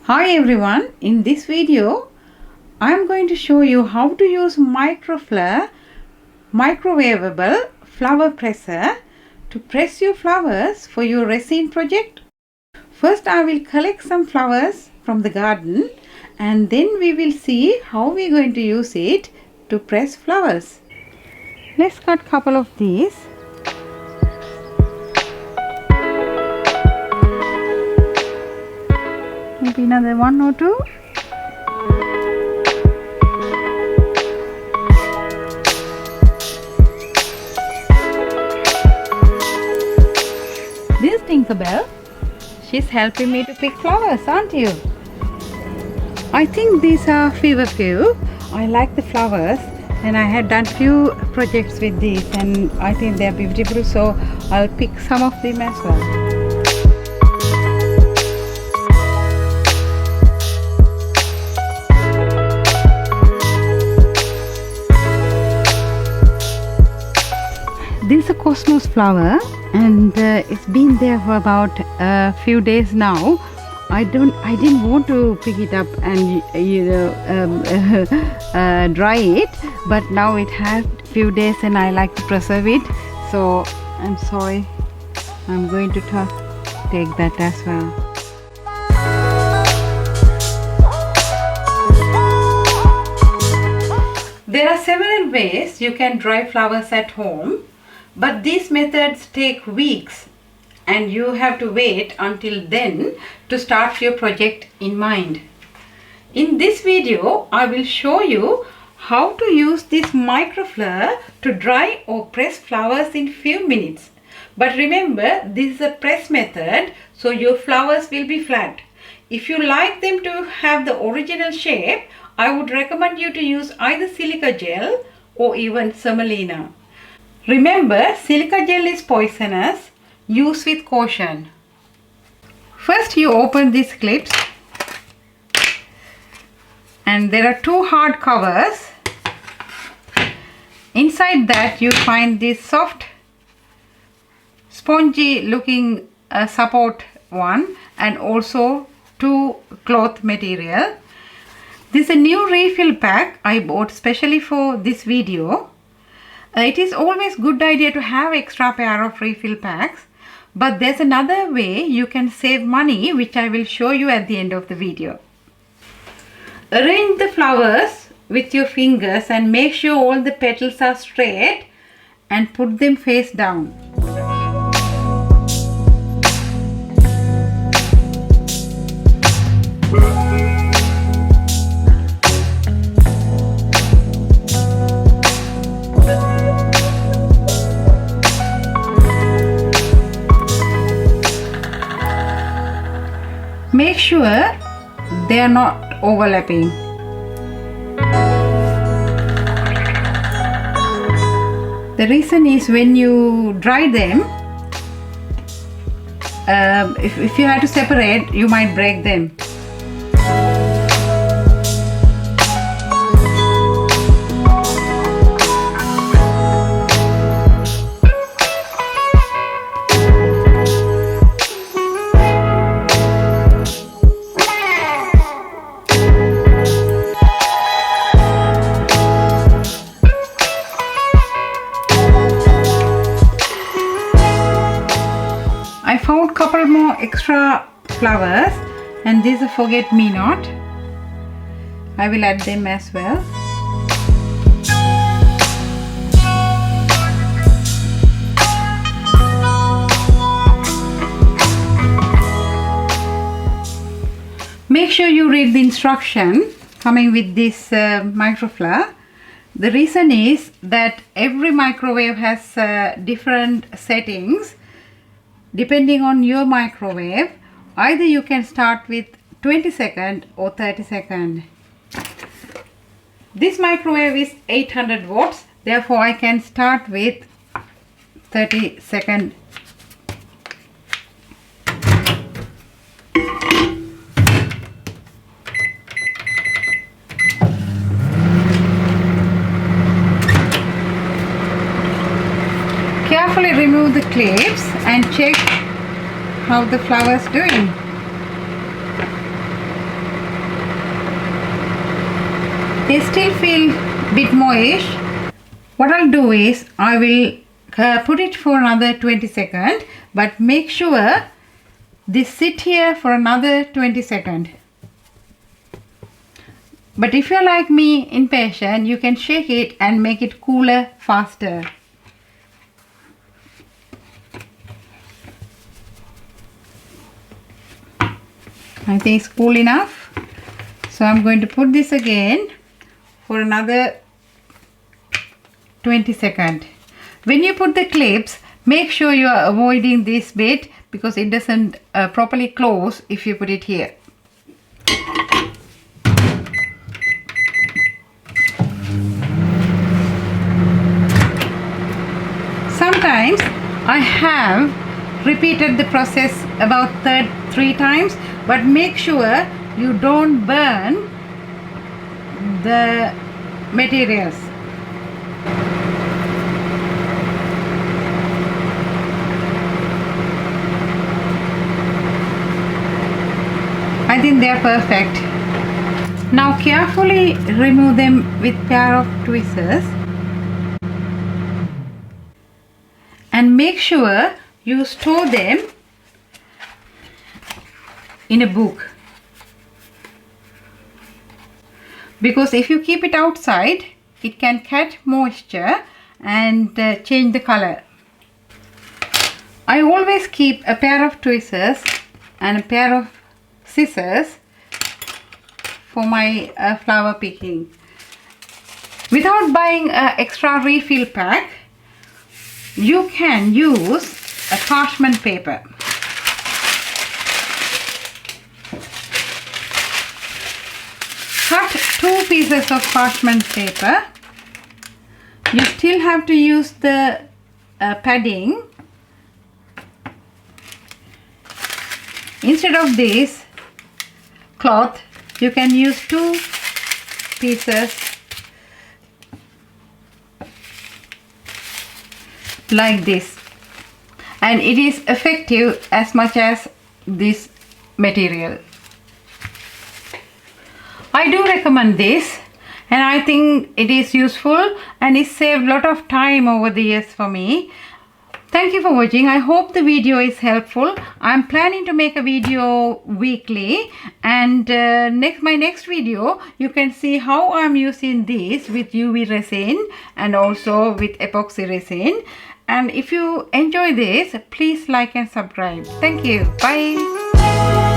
Hi everyone, in this video I am going to show you how to use microfleur microwavable flower presser to press your flowers for your resin project. First I will collect some flowers from the garden and then we will see how we are going to use it to press flowers. Let's cut a couple of these. Maybe another one or two. This is Tinkerbell. She's helping me to pick flowers, aren't you? I think these are feverfew. I like the flowers and I had done few projects with these and I think they are beautiful, so I'll pick some of them as well. This is a cosmos flower and it's been there for about a few days now. I didn't want to pick it up and dry it, but now it had few days and I like to preserve it, so I'm sorry, I'm going to take that as well. There are several ways you can dry flowers at home, but these methods take weeks and you have to wait until then to start your project in mind. In this video, I will show you how to use this microfleur to dry or press flowers in few minutes. But remember, this is a press method, so your flowers will be flat. If you like them to have the original shape, I would recommend you to use either silica gel or even semolina. Remember, silica gel is poisonous. Use with caution. First you open these clips and there are two hard covers. Inside that you find this soft spongy looking support one and also two cloth material. This is a new refill pack I bought specially for this video. It is always good idea to have extra pair of refill packs, but there's another way you can save money which I will show you at the end of the video. Arrange the flowers with your fingers and make sure all the petals are straight and put them face down. Make sure they are not overlapping. The reason is when you dry them, if you have to separate, you might break them. I found couple more extra flowers and these are forget-me-not. I will add them as well. Make sure you read the instruction coming with this microfleur. The reason is that every microwave has different settings. Depending on your microwave, either you can start with 20 seconds or 30 seconds. This microwave is 800 watts, therefore I can start with 30 seconds. Carefully remove the clips and check how the flower is doing. They still feel a bit moist. What I'll do is I will put it for another 20 seconds, but make sure this sit here for another 20 seconds. But if you're like me, impatient, you can shake it and make it cooler faster. I think it's cool enough. So I'm going to put this again for another 20 seconds. When you put the clips, make sure you are avoiding this bit because it doesn't properly close if you put it here. Sometimes I have repeated the process about 3 times, but make sure you don't burn the materials. I think they are perfect. Now carefully remove them with pair of tweezers and make sure you store them in a book, because if you keep it outside it can catch moisture and change the color. I always keep a pair of tweezers and a pair of scissors for my flower picking. Without buying an extra refill pack, you can use a parchment paper. Cut 2 pieces of parchment paper. You still have to use the padding. Instead of this cloth, you can use 2 pieces like this, and it is effective as much as this material. I do recommend this, and I think it is useful and it saved a lot of time over the years for me. Thank you for watching. I hope the video is helpful. I'm planning to make a video weekly, and my next video you can see how I'm using this with UV resin and also with epoxy resin. And if you enjoy this, please like and subscribe. Thank you. Bye.